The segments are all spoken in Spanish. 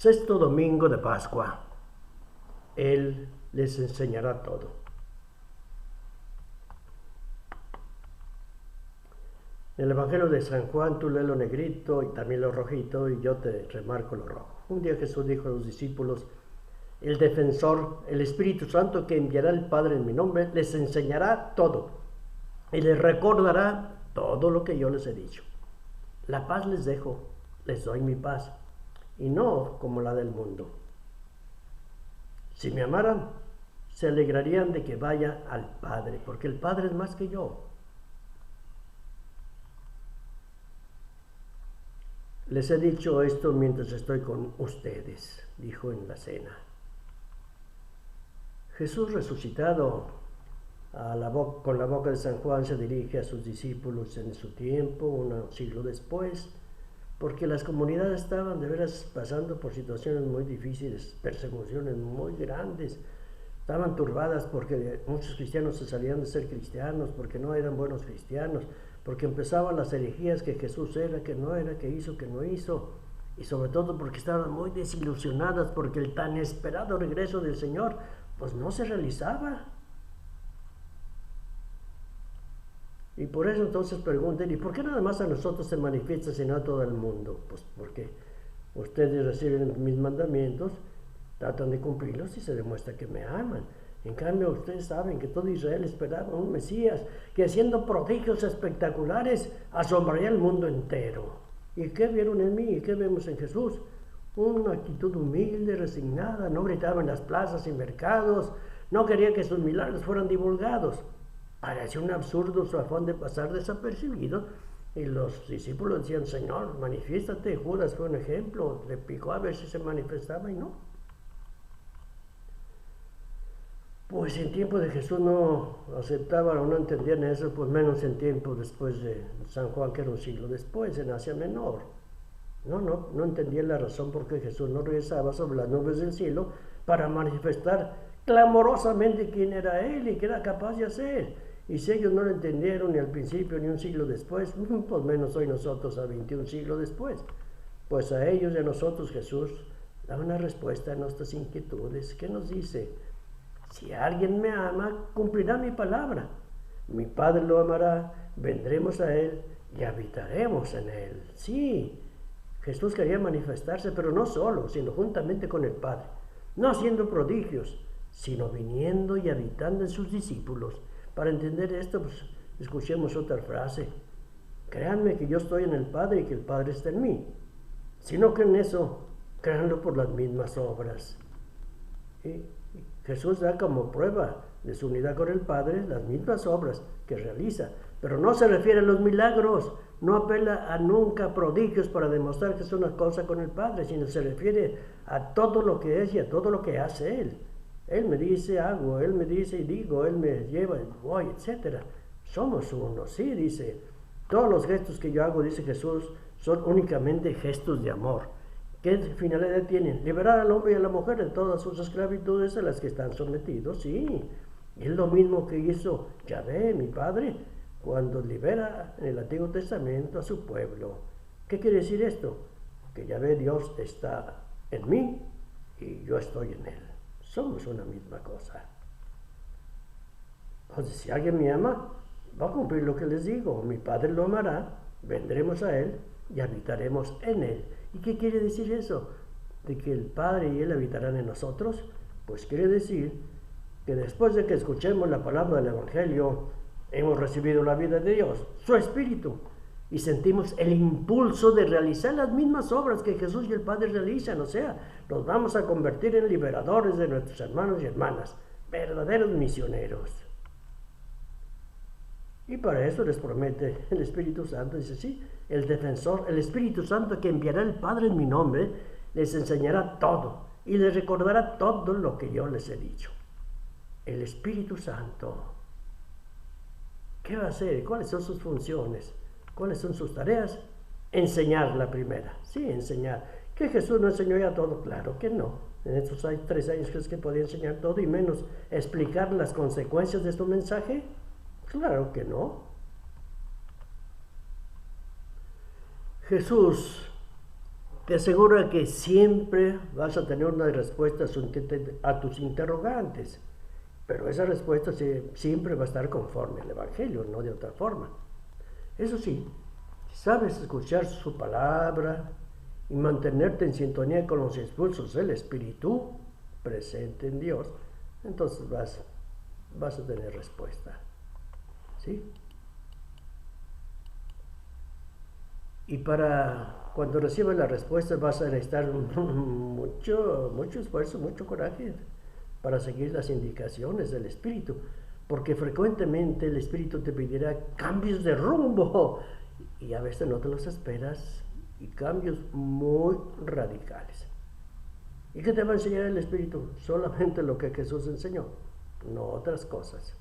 Sexto domingo de Pascua. Él les enseñará todo. En el Evangelio de San Juan tú lees lo negrito y también lo rojito y yo te remarco lo rojo. Un día Jesús dijo a los discípulos: el defensor, el Espíritu Santo que enviará el Padre en mi nombre, les enseñará todo y les recordará todo lo que yo les he dicho. La paz les dejo, les doy mi paz, y no como la del mundo. Si me amaran, se alegrarían de que vaya al Padre, porque el Padre es más que yo. Les he dicho esto mientras estoy con ustedes, dijo en la cena. Jesús resucitado con la boca de San Juan se dirige a sus discípulos en su tiempo, un siglo después, porque las comunidades estaban de veras pasando por situaciones muy difíciles, persecuciones muy grandes. Estaban turbadas porque muchos cristianos se salían de ser cristianos, porque no eran buenos cristianos, porque empezaban las herejías que Jesús era, que no era, que hizo, que no hizo, y sobre todo porque estaban muy desilusionadas porque el tan esperado regreso del Señor pues no se realizaba. Y por eso entonces pregunten: ¿y por qué nada más a nosotros se manifiesta y no a todo el mundo? Pues porque ustedes reciben mis mandamientos, tratan de cumplirlos y se demuestra que me aman. En cambio, ustedes saben que todo Israel esperaba un Mesías que, haciendo prodigios espectaculares, asombraría al mundo entero. ¿Y qué vieron en mí? ¿Y qué vemos en Jesús? Una actitud humilde, resignada, no gritaba en las plazas y mercados, no quería que sus milagros fueran divulgados. Parecía un absurdo su afán de pasar desapercibido, y los discípulos decían: Señor, manifiéstate. Judas fue un ejemplo, le picó a ver si se manifestaba y no. Pues en tiempo de Jesús no aceptaban o no entendían eso, pues menos en tiempo después de San Juan, que era un siglo después, en Asia Menor. No entendían la razón por qué Jesús no regresaba sobre las nubes del cielo para manifestar clamorosamente quién era Él y qué era capaz de hacer. Y si ellos no lo entendieron ni al principio ni un siglo después, pues menos hoy nosotros a 21 siglos después. Pues a ellos y a nosotros Jesús da una respuesta a nuestras inquietudes. ¿Qué nos dice? Si alguien me ama, cumplirá mi palabra. Mi Padre lo amará, vendremos a Él y habitaremos en Él. Sí, Jesús quería manifestarse, pero no solo, sino juntamente con el Padre. No haciendo prodigios, sino viniendo y habitando en sus discípulos. Para entender esto, pues escuchemos otra frase. Créanme que yo estoy en el Padre y que el Padre está en mí. Si no creen eso, créanlo por las mismas obras. Y Jesús da como prueba de su unidad con el Padre las mismas obras que realiza, pero no se refiere a los milagros, no apela a nunca prodigios para demostrar que es una cosa con el Padre, sino se refiere a todo lo que es y a todo lo que hace Él. Él me dice hago, Él me dice y digo, Él me lleva y voy, etc. Somos uno, sí, dice. Todos los gestos que yo hago, dice Jesús, son únicamente gestos de amor. ¿Qué finalidad tienen? Liberar al hombre y a la mujer de todas sus esclavitudes a las que están sometidos, sí. Es lo mismo que hizo Yahvé, mi Padre, cuando libera en el Antiguo Testamento a su pueblo. ¿Qué quiere decir esto? Que Yahvé, Dios, está en mí y yo estoy en Él. Somos una misma cosa. Entonces, si alguien me ama, va a cumplir lo que les digo. Mi Padre lo amará, vendremos a Él y habitaremos en Él. ¿Y qué quiere decir eso? ¿De que el Padre y Él habitarán en nosotros? Pues quiere decir que después de que escuchemos la palabra del Evangelio, hemos recibido la vida de Dios, su Espíritu, y sentimos el impulso de realizar las mismas obras que Jesús y el Padre realizan. O sea, nos vamos a convertir en liberadores de nuestros hermanos y hermanas, verdaderos misioneros. Y para eso les promete el Espíritu Santo. Dice: sí, el defensor, el Espíritu Santo que enviará el Padre en mi nombre, les enseñará todo y les recordará todo lo que yo les he dicho. El Espíritu Santo, ¿qué va a hacer? ¿Cuáles son sus funciones? ¿Cuáles son sus tareas? Enseñar la primera. Sí, enseñar. ¿Que Jesús no enseñó ya todo? Claro que no. En estos 3 años ¿crees que podía enseñar todo y menos explicar las consecuencias de su mensaje? Claro que no. Jesús te asegura que siempre vas a tener una respuesta a tus interrogantes, pero esa respuesta siempre va a estar conforme al Evangelio, no de otra forma. Eso sí, si sabes escuchar su palabra y mantenerte en sintonía con los impulsos del Espíritu presente en Dios, entonces vas a tener respuesta. ¿Sí? Y para cuando recibas la respuesta vas a necesitar mucho esfuerzo, mucho coraje para seguir las indicaciones del Espíritu, porque frecuentemente el Espíritu te pedirá cambios de rumbo y a veces no te los esperas, y cambios muy radicales. ¿Y qué te va a enseñar el Espíritu? Solamente lo que Jesús enseñó, no otras cosas.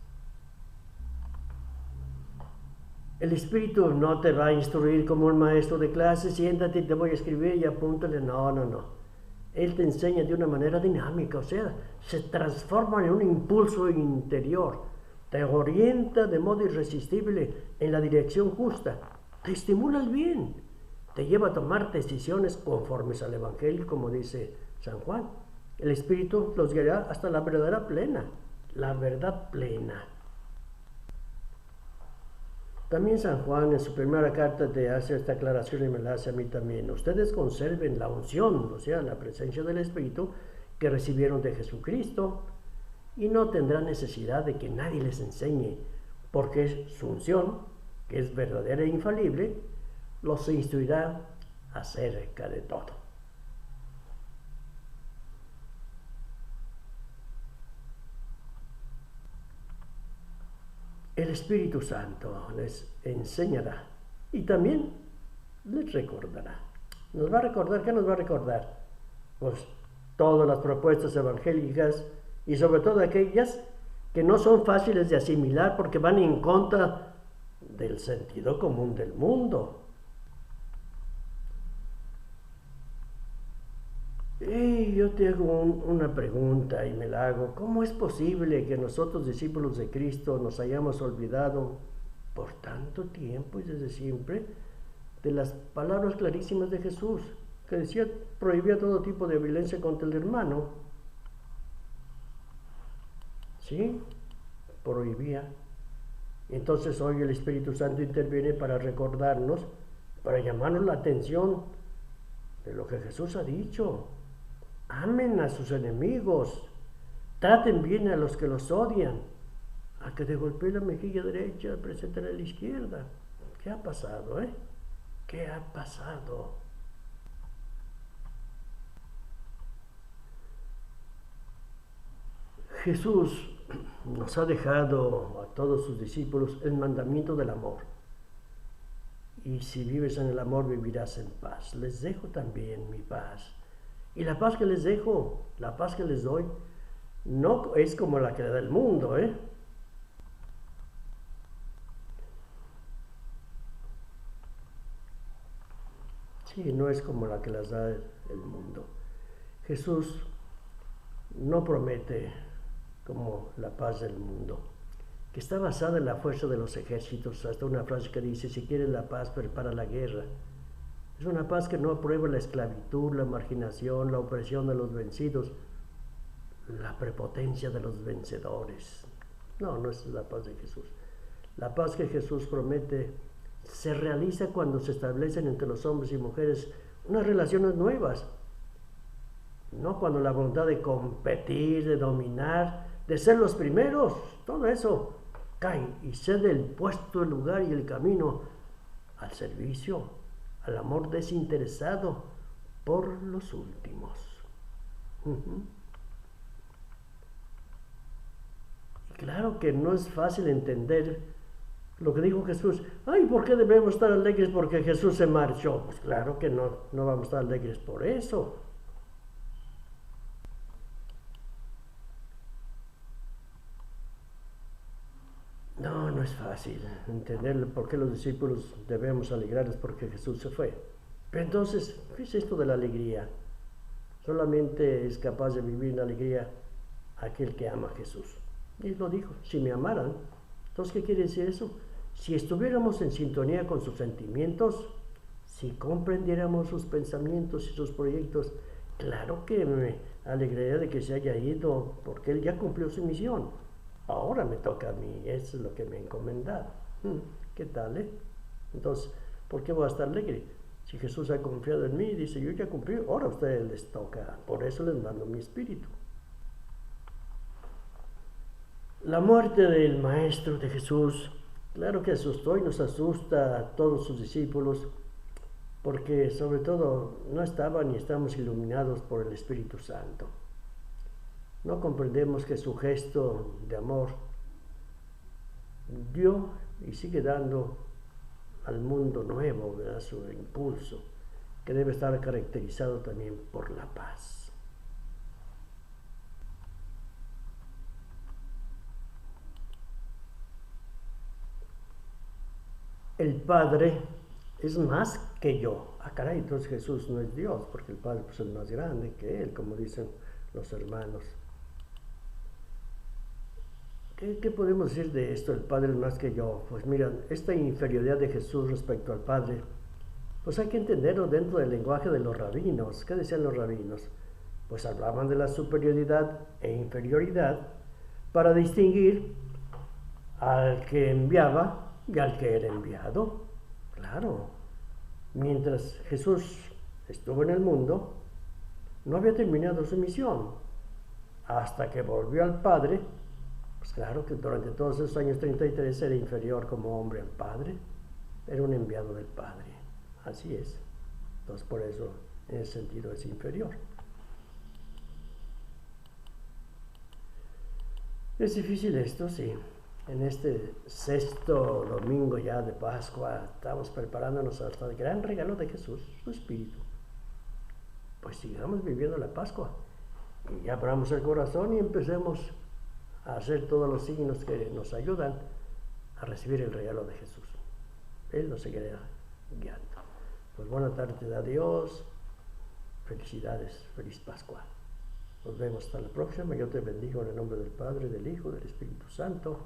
El Espíritu no te va a instruir como un maestro de clase, siéntate y te voy a escribir y apúntale. No. Él te enseña de una manera dinámica, o sea, se transforma en un impulso interior, te orienta de modo irresistible en la dirección justa, te estimula el bien, te lleva a tomar decisiones conformes al Evangelio, como dice San Juan. El Espíritu los guiará hasta la verdad plena. También San Juan en su primera carta te hace esta aclaración y me la hace a mí también. Ustedes conserven la unción, o sea, la presencia del Espíritu que recibieron de Jesucristo, y no tendrán necesidad de que nadie les enseñe, porque su unción, que es verdadera e infalible, los instruirá acerca de todo. El Espíritu Santo les enseñará y también les recordará. ¿Nos va a recordar? ¿Qué nos va a recordar? Pues todas las propuestas evangélicas y sobre todo aquellas que no son fáciles de asimilar porque van en contra del sentido común del mundo. Y yo te hago una pregunta y me la hago. ¿Cómo es posible que nosotros, discípulos de Cristo, nos hayamos olvidado por tanto tiempo y desde siempre de las palabras clarísimas de Jesús, que decía, prohibía todo tipo de violencia contra el hermano? ¿Sí? Prohibía. Entonces hoy el Espíritu Santo interviene para recordarnos, para llamarnos la atención de lo que Jesús ha dicho. Amen a sus enemigos, traten bien a los que los odian, a que de golpe la mejilla derecha presenten a la izquierda. ¿Qué ha pasado, ¿Qué ha pasado? Jesús nos ha dejado a todos sus discípulos el mandamiento del amor. Y si vives en el amor, vivirás en paz. Les dejo también mi paz. Y la paz que les dejo, la paz que les doy, no es como la que da el mundo, Sí, no es como la que las da el mundo. Jesús no promete como la paz del mundo, que está basada en la fuerza de los ejércitos. Hasta una frase que dice, si quieres la paz, prepara la guerra. Es una paz que no aprueba la esclavitud, la marginación, la opresión de los vencidos, la prepotencia de los vencedores. No es la paz de Jesús. La paz que Jesús promete se realiza cuando se establecen entre los hombres y mujeres unas relaciones nuevas. No cuando la voluntad de competir, de dominar, de ser los primeros, todo eso cae y cede el puesto, el lugar y el camino al servicio, al amor desinteresado por los últimos. Y claro que no es fácil entender lo que dijo Jesús. Ay, ¿por qué debemos estar alegres porque Jesús se marchó? Pues claro que no vamos a estar alegres por eso. No es fácil entender por qué los discípulos debemos alegrarnos porque Jesús se fue. Pero entonces, ¿qué es esto de la alegría? Solamente es capaz de vivir la alegría aquel que ama a Jesús. Y lo dijo, si me amaran. Entonces, ¿qué quiere decir eso? Si estuviéramos en sintonía con sus sentimientos, Si comprendiéramos sus pensamientos y sus proyectos, claro que me alegraría de que se haya ido, porque él ya cumplió su misión. Ahora me toca a mí, eso es lo que me ha encomendado. ¿Qué tal, Entonces, ¿por qué voy a estar alegre? Si Jesús ha confiado en mí y dice, yo ya cumplí, ahora a ustedes les toca, por eso les mando mi espíritu. La muerte del Maestro de Jesús, claro que asustó y nos asusta a todos sus discípulos, porque sobre todo no estaban ni estamos iluminados por el Espíritu Santo. No comprendemos que su gesto de amor dio y sigue dando al mundo nuevo, ¿verdad? Su impulso, que debe estar caracterizado también por la paz. El Padre es más que yo. Ah, caray, entonces Jesús no es Dios, porque el Padre pues, es más grande que Él, como dicen los hermanos. ¿Qué podemos decir de esto? El Padre es más que yo. Pues miren, esta inferioridad de Jesús respecto al Padre, pues hay que entenderlo dentro del lenguaje de los rabinos. ¿Qué decían los rabinos? Pues hablaban de la superioridad e inferioridad para distinguir al que enviaba y al que era enviado. Claro, mientras Jesús estuvo en el mundo, no había terminado su misión. Hasta que volvió al Padre, pues claro que durante todos esos años 33 era inferior como hombre al Padre, era un enviado del Padre, así es. Entonces por eso en ese sentido es inferior. Es difícil esto, sí. En este sexto domingo ya de Pascua estamos preparándonos hasta el gran regalo de Jesús, su Espíritu. Pues sigamos viviendo la Pascua y abramos el corazón y empecemos a hacer todos los signos que nos ayudan a recibir el regalo de Jesús. Él nos seguirá guiando. Pues buena tarde a Dios, felicidades, feliz Pascua. Nos vemos hasta la próxima. Yo te bendigo en el nombre del Padre, del Hijo, del Espíritu Santo.